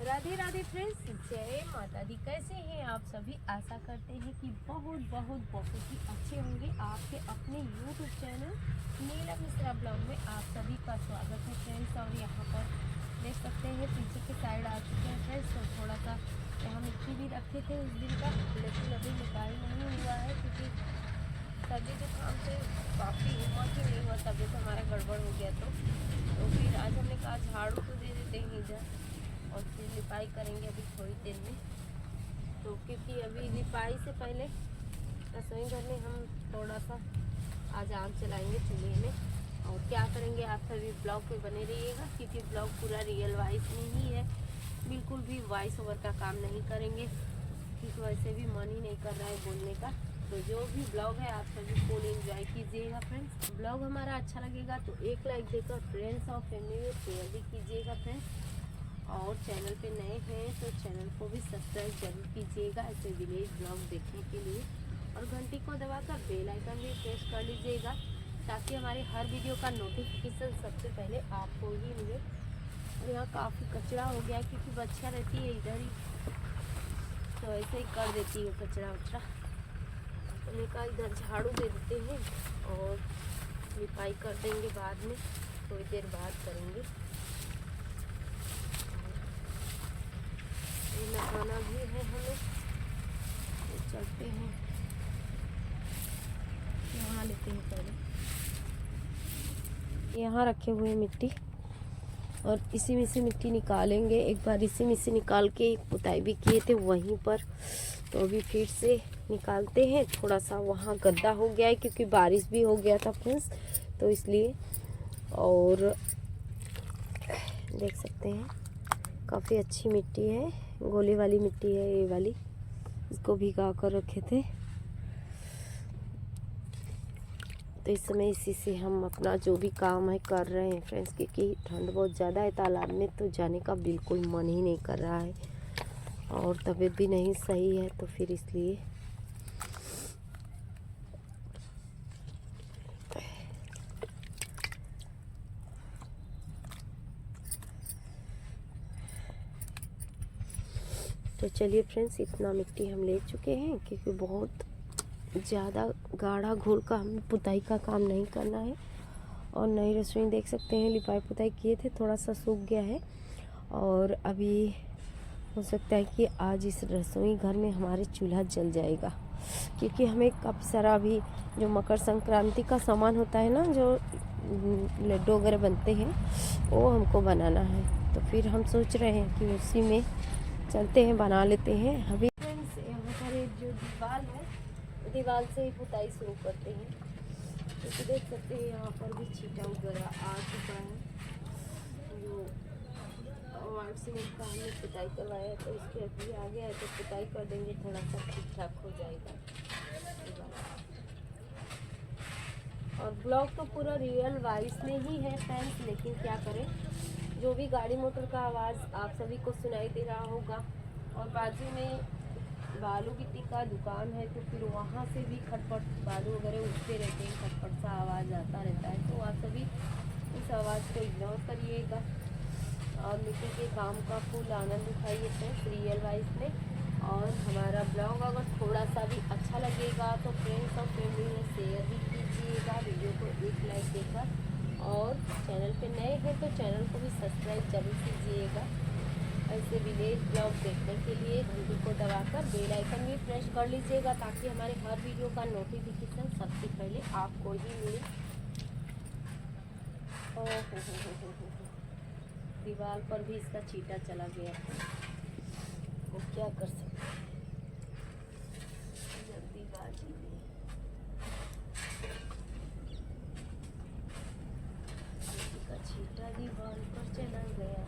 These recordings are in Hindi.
राधे राधे फ्रेंड्स, जय माता दी। कैसे हैं आप सभी? आशा करते हैं कि बहुत बहुत बहुत ही अच्छे होंगे। आपके अपने YouTube channel Neelam Mishra blog में आप सभी का स्वागत है फ्रेंड्स। और यहाँ पर देख सकते हैं पीछे की साइड आ चुके हैं फ्रेंड्स। तो थोड़ा सा यहाँ मिट्टी भी रखे थे उस दिन का, लेकिन अभी निकाल नहीं हुआ है क्योंकि सर्दी जुकाम से काफ़ी हिम्मत ही नहीं हुआ, तबीयत हमारा गड़बड़ हो गया। तो फिर आज हमने कहा झाड़ू तो दे देते हैं इधर और फिर लिपाई करेंगे अभी थोड़ी देर में। तो क्योंकि अभी लिपाई से पहले रसोई घर में हम थोड़ा सा आज आग चलाएंगे चूल्हे में। और क्या करेंगे आप सभी ब्लॉग पे बने रहिएगा, क्योंकि ब्लॉग पूरा रियल वॉइस में ही है, बिल्कुल भी वॉइस ओवर का काम नहीं करेंगे क्योंकि वैसे भी मन ही नहीं कर रहा है बोलने का। तो जो भी ब्लॉग है आप सभी फुल एंजॉय कीजिएगा फ्रेंड्स। ब्लॉग हमारा अच्छा लगेगा तो एक लाइक देकर फ्रेंड्स और फैमिली में शेयर भी कीजिएगा फ्रेंड्स। और चैनल पे नए हैं तो चैनल को भी सब्सक्राइब जरूर कीजिएगा ऐसे विलेज ब्लॉग देखने के लिए। और घंटी को दबाकर बेल आइकन भी प्रेस कर लीजिएगा ताकि हमारे हर वीडियो का नोटिफिकेशन सबसे पहले आपको ही मिले। और यहाँ काफ़ी कचरा हो गया क्योंकि बच्चियाँ रहती है इधर ही, तो ऐसे ही कर देती है कचरा वचरा। हमने कहा इधर झाड़ू दे देते हैं और लिपाई कर देंगे बाद में, थोड़ी देर बाद करेंगे। नहाना भी है हमें, तो चलते हैं नहा लेते हैं पहले। यहाँ रखे हुए मिट्टी और इसी में से मिट्टी निकालेंगे। एक बार इसी में से निकाल के पुताई भी किए थे वहीं पर, तो अभी फिर से निकालते हैं। थोड़ा सा वहाँ गड्ढा हो गया है क्योंकि बारिश भी हो गया था फ्रेंड्स, तो इसलिए। और देख सकते हैं काफ़ी अच्छी मिट्टी है, गोली वाली मिट्टी है ये वाली, इसको भिगा कर रखे थे। तो इस समय इसी से हम अपना जो भी काम है कर रहे हैं फ्रेंड्स, क्योंकि ठंड बहुत ज़्यादा है। तालाब में तो जाने का बिल्कुल मन ही नहीं कर रहा है और तबीयत भी नहीं सही है, तो फिर इसलिए। तो चलिए फ्रेंड्स, इतना मिट्टी हम ले चुके हैं क्योंकि बहुत ज़्यादा गाढ़ा घोल का हमें पुताई का काम नहीं करना है। और नई रसोई देख सकते हैं, लिपाई पुताई किए थे, थोड़ा सा सूख गया है। और अभी हो सकता है कि आज इस रसोई घर में हमारे चूल्हा जल जाएगा, क्योंकि हमें काफ़ी सारा अभी जो मकर संक्रांति का सामान होता है ना, जो लड्डू वगैरह बनते हैं, वो हमको बनाना है। तो फिर हम सोच रहे हैं कि उसी में चलते हैं, बना लेते हैं। अभी फ्रेंड्स यहाँ पर जो दीवार है, दीवार से ही पुताई शुरू करते हैं। तो देख सकते हैं यहाँ पर भी छींटा वगैरह आ चुका है। जो वार्ड सीमेंट का हमने पुताई करवाया तो इसके अभी आ गया है, तो पुताई कर देंगे, थोड़ा सा ठीक ठाक हो जाएगा। और ब्लॉग तो पूरा रियल वॉइस में ही है फ्रेंड्स, लेकिन क्या करें, जो भी गाड़ी मोटर का आवाज़ आप सभी को सुनाई दे रहा होगा। और बाजू में बालू गिट्टी का दुकान है, तो फिर वहाँ से भी खटपट बालू वगैरह उठते रहते हैं, खटपट सा आवाज़ आता रहता है। तो आप सभी इस आवाज़ को इग्नोर करिएगा और मिट्टी के काम का फुल आनंद उठाइए फ्रेंड्स रियल वाइज में। और हमारा ब्लॉग अगर थोड़ा सा भी अच्छा लगेगा तो फ्रेंड्स और फैमिली में शेयर भी कीजिएगा, वीडियो को एक लाइक देकर। और चैनल पे नए हैं तो चैनल को भी सब्सक्राइब जरूर कीजिएगा ऐसे विलेज ब्लॉग देखने के लिए। घंटी को दबाकर बेल आइकन भी प्रेस कर लीजिएगा ताकि हमारे हर वीडियो का नोटिफिकेशन सबसे पहले आपको ही मिले। हो दीवार पर भी इसका छींटा चला गया, वो क्या कर सकते हैं, जल्दीबाजी में इसका छींटा दीवार पर चला गया।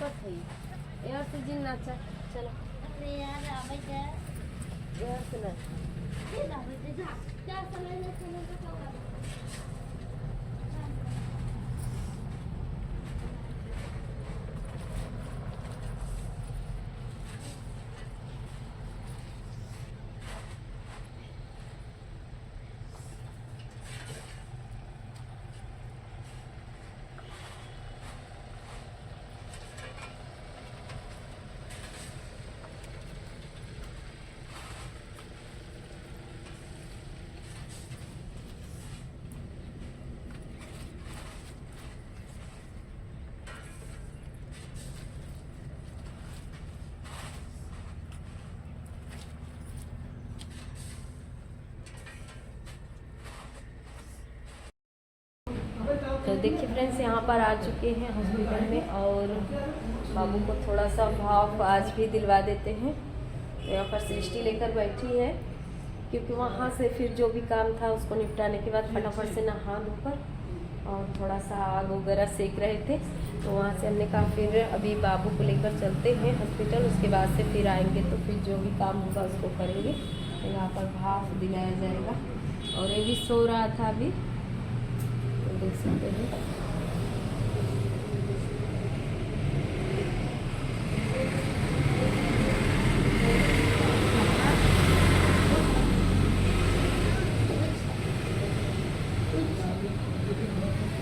दिक्कत है यार से जिन नाचा चलो यार आवे जा यार से ना ये आवे जा क्या समय में चले तो तो देखिए फ्रेंड्स यहाँ पर आ चुके हैं हॉस्पिटल में और बाबू को थोड़ा सा भाव आज भी दिलवा देते हैं। तो यहाँ पर सृष्टि लेकर बैठी है क्योंकि वहाँ से फिर जो भी काम था उसको निपटाने के बाद फटाफट से नहा धोकर और थोड़ा सा आग वगैरह सेक रहे थे। तो वहाँ से हमने कहा फिर अभी बाबू को लेकर चलते हैं हॉस्पिटल, उसके बाद से फिर आएंगे तो फिर जो भी काम होगा उसको करेंगे। तो यहाँ पर भाव दिलाया जाएगा और ये भी सो रहा था अभी, देख सकते हैं।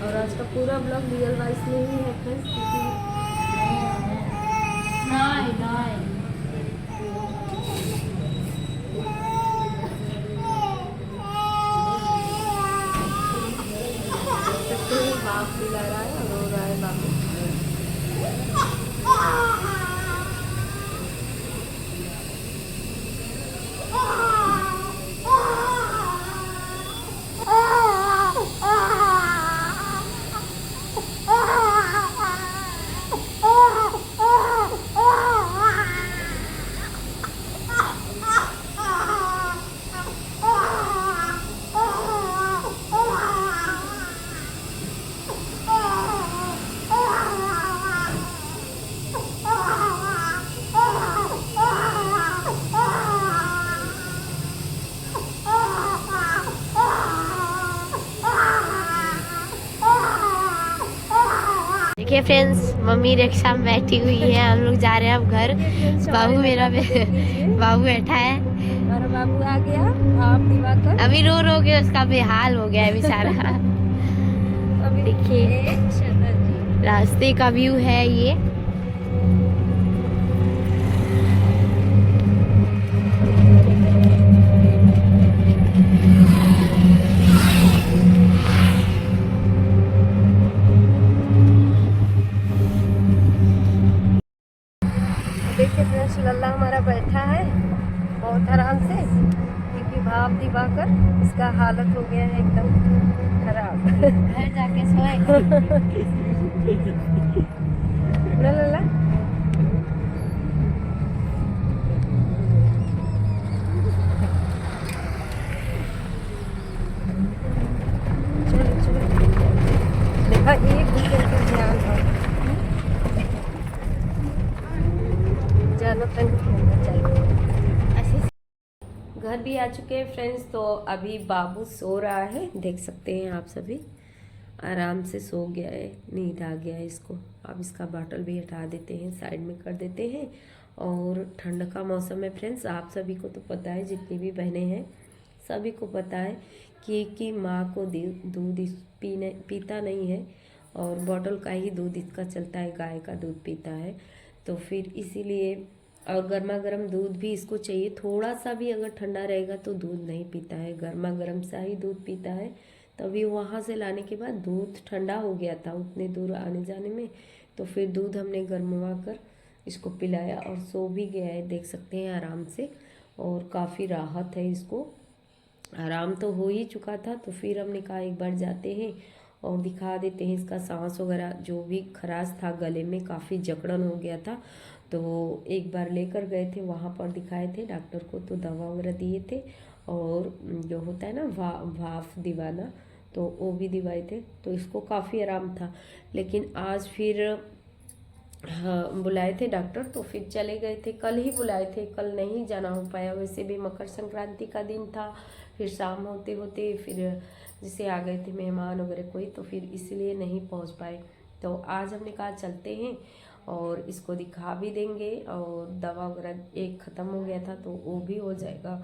और आज का पूरा ब्लॉग रियल वाइस में ही है फ्रेंड्स, भाप दिला रहा है और रो रहा है बाबू। देखिए फ्रेंड्स, मम्मी रिक्शा में बैठी हुई है, हम लोग जा रहे हैं अब घर। बाबू मेरा बाबू बैठा है, मेरा बाबू आ गया भाप दिवाकर। अभी रो रो के उसका बेहाल हो गया है बेचारा। देखिए रास्ते का व्यू है ये। देखिए फ्रेंड्स, लल्ला हमारा बैठा है बहुत आराम से क्योंकि भाप दिवाकर इसका हालत हो गया है एकदम खराब। घर जाके सोएगा ना लल्ला। चलो चलो देखा, एक दूसरे का ध्यान रखो। घर भी आ चुके हैं फ्रेंड्स। तो अभी बाबू सो रहा है, देख सकते हैं आप सभी, आराम से सो गया है, नींद आ गया है इसको। अब इसका बॉटल भी हटा देते हैं, साइड में कर देते हैं। और ठंड का मौसम है फ्रेंड्स, आप सभी को तो पता है, जितनी भी बहनें हैं सभी को पता है कि माँ को दूध पीता नहीं है और बॉटल का ही दूध इसका चलता है, गाय का दूध पीता है। तो फिर इसीलिए, और गर्मा गर्म दूध भी इसको चाहिए, थोड़ा सा भी अगर ठंडा रहेगा तो दूध नहीं पीता है, गर्मा गर्म सा ही दूध पीता है। तभी वहाँ से लाने के बाद दूध ठंडा हो गया था उतने दूर आने जाने में, तो फिर दूध हमने गर्मवा कर इसको पिलाया और सो भी गया है, देख सकते हैं आराम से। और काफ़ी राहत है इसको, आराम तो हो ही चुका था। तो फिर हमने कहा एक बार जाते हैं और दिखा देते हैं इसका सांस वगैरह, जो भी खराश था गले में, काफ़ी जकड़न हो गया था। तो एक बार लेकर गए थे, वहाँ पर दिखाए थे डॉक्टर को, तो दवा वगैरह दिए थे और जो होता है ना भाफ दिवाना, तो वो भी दिवाए थे। तो इसको काफ़ी आराम था। लेकिन आज फिर हाँ बुलाए थे डॉक्टर, तो फिर चले गए थे। कल ही बुलाए थे, कल नहीं जाना हो पाया। वैसे भी मकर संक्रांति का दिन था, फिर शाम होते होते फिर जैसे आ गए थे मेहमान वगैरह कोई, तो फिर इसलिए नहीं पहुंच पाए। तो आज हमने कहा चलते हैं और इसको दिखा भी देंगे, और दवा वगैरह एक ख़त्म हो गया था तो वो भी हो जाएगा।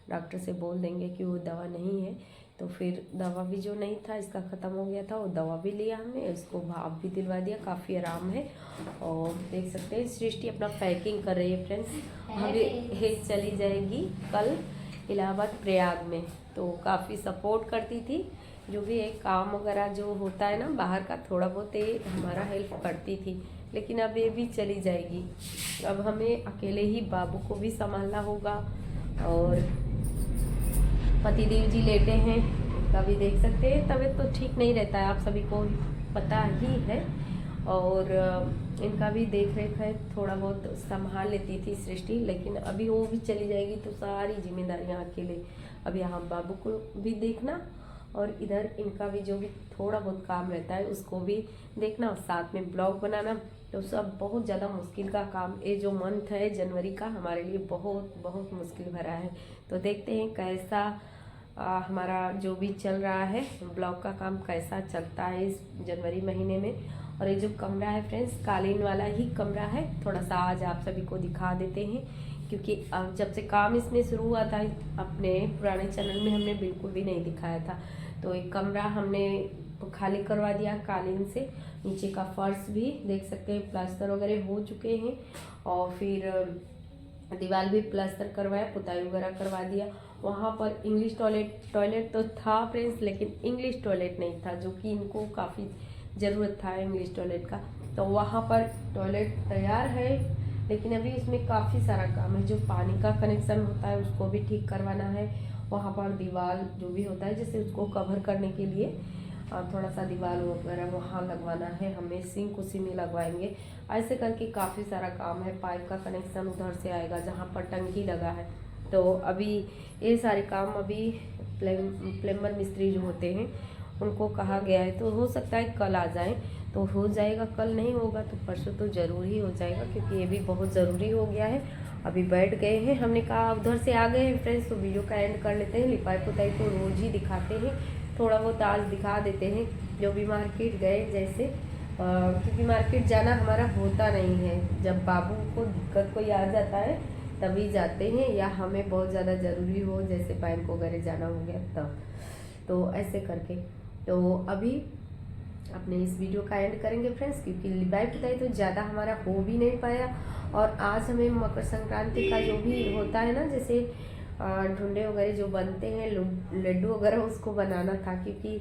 डॉक्टर से बोल देंगे कि वो दवा नहीं है, तो फिर दवा भी जो नहीं था इसका ख़त्म हो गया था, वो दवा भी लिया हमने, उसको भाप भी दिलवा दिया, काफ़ी आराम है। और देख सकते हैं सृष्टि अपना पैकिंग कर रही है फ्रेंड्स। हमें चली जाएगी कल इलाहाबाद प्रयाग में, तो काफ़ी सपोर्ट करती थी। जो भी एक काम वगैरह जो होता है ना बाहर का, थोड़ा बहुत ये हमारा हेल्प करती थी, लेकिन अब ये भी चली जाएगी। अब हमें अकेले ही बाबू को भी संभालना होगा। और पतिदेव जी लेटे हैं, इनका भी देख सकते हैं तबीयत तो ठीक नहीं रहता है, आप सभी को पता ही है। और इनका भी देख रेख है, थोड़ा बहुत संभाल लेती थी सृष्टि, लेकिन अभी वो भी चली जाएगी तो सारी जिम्मेदारियां अकेले। अब यहाँ बाबू को भी देखना और इधर इनका भी जो भी थोड़ा बहुत काम रहता है उसको भी देखना, साथ में ब्लॉग बनाना, तो सब बहुत ज़्यादा मुश्किल का काम। ये जो मंथ है जनवरी का हमारे लिए बहुत बहुत मुश्किल भरा है। तो देखते हैं कैसा हमारा जो भी चल रहा है ब्लॉग का काम कैसा चलता है इस जनवरी महीने में। और ये जो कमरा है फ्रेंड्स, कालीन वाला ही कमरा है। थोड़ा सा आज आप सभी को दिखा देते हैं, क्योंकि जब से काम इसमें शुरू हुआ था अपने पुराने चैनल में हमने बिल्कुल भी नहीं दिखाया था। तो एक कमरा हमने खाली करवा दिया कालीन से, नीचे का फर्श भी देख सकते हैं प्लास्टर वगैरह हो चुके हैं, और फिर दीवार भी प्लास्टर करवाया, पुताई वगैरह करवा दिया। वहाँ पर इंग्लिश टॉयलेट तो था फ्रेंड्स, लेकिन इंग्लिश टॉयलेट नहीं था, जो कि इनको काफ़ी ज़रूरत था इंग्लिश टॉयलेट का। तो वहाँ पर टॉयलेट तैयार है, लेकिन अभी इसमें काफ़ी सारा काम है। जो पानी का कनेक्शन होता है उसको भी ठीक करवाना है। वहाँ पर दीवार जो भी होता है जैसे उसको कवर करने के लिए थोड़ा सा दीवार वगैरह वहाँ लगवाना है, हमें सिंक उसी में लगवाएंगे। ऐसे करके काफ़ी सारा काम है। पाइप का कनेक्शन उधर से आएगा जहाँ पर टंकी लगा है। तो अभी ये सारे काम अभी प्लम्बर मिस्त्री जो होते हैं उनको कहा गया है, तो हो सकता है कल आ जाए तो हो जाएगा, कल नहीं होगा तो परसों तो ज़रूर ही हो जाएगा, क्योंकि ये भी बहुत ज़रूरी हो गया है। अभी बैठ गए हैं, हमने कहा उधर से आ गए हैं फ्रेंड्स तो वीडियो का एंड कर लेते हैं। लिपाई पुताई तो रोज़ ही दिखाते हैं, थोड़ा बहुत आज दिखा देते हैं। जो भी मार्केट गए जैसे, क्योंकि मार्केट जाना हमारा होता नहीं है, जब बाबू को दिक्कत कोई आ जाता है तभी जाते हैं, या हमें बहुत ज़्यादा ज़रूरी हो जैसे बैंक वगैरह जाना हो गया तब। तो ऐसे करके तो अभी अपने इस वीडियो का एंड करेंगे फ्रेंड्स, क्योंकि लिपाई पुताई तो ज़्यादा हमारा हो भी नहीं पाया। और आज हमें मकर संक्रांति का जो भी होता है ना, जैसे ढूंढे वगैरह जो बनते हैं लड्डू वगैरह, उसको बनाना था, क्योंकि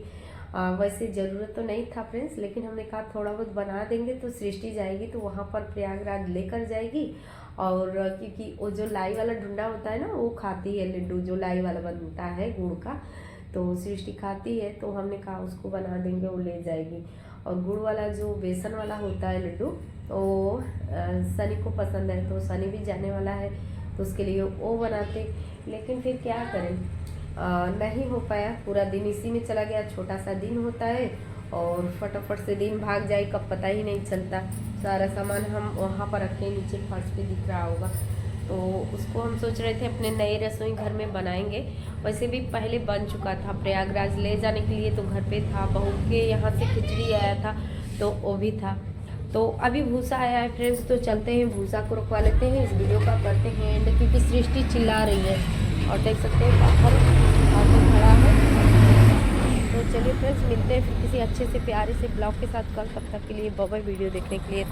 वैसे ज़रूरत तो नहीं था फ्रेंड्स, लेकिन हमने कहा थोड़ा बहुत बना देंगे तो सृष्टि जाएगी तो वहाँ पर प्रयागराज लेकर जाएगी। और क्योंकि वो जो लाई वाला ढूंढा होता है ना वो खाती है लड्डू, जो लाई वाला बनता है गुड़ का, तो सृष्टि खाती है, तो हमने कहा उसको बना देंगे, वो ले जाएगी। और गुड़ वाला जो बेसन वाला होता है लड्डू वो सनी को पसंद है, तो सनी भी जाने वाला है तो उसके लिए वो बनाते, लेकिन फिर क्या करें, नहीं हो पाया। पूरा दिन इसी में चला गया, छोटा सा दिन होता है और फटाफट से दिन भाग जाए कब पता ही नहीं चलता। सारा सामान हम वहाँ पर रखे, नीचे फर्श पे दिख रहा होगा, तो उसको हम सोच रहे थे अपने नए रसोई घर में बनाएंगे। वैसे भी पहले बन चुका था, प्रयागराज ले जाने के लिए तो घर पे था, बहू के यहाँ से खिचड़ी आया था तो वो भी था। तो अभी भूसा आया है फ्रेंड्स, तो चलते हैं भूसा को रखवा लेते हैं, इस वीडियो का करते हैं एंड, क्योंकि सृष्टि चिल्ला रही है और देख सकते हैं पापड़ खड़ा है। तो चलिए फ्रेंड्स मिलते हैं फिर किसी अच्छे से प्यारे से ब्लॉग के साथ कल, तब तक के लिए बाय बाय। वीडियो देखने के लिए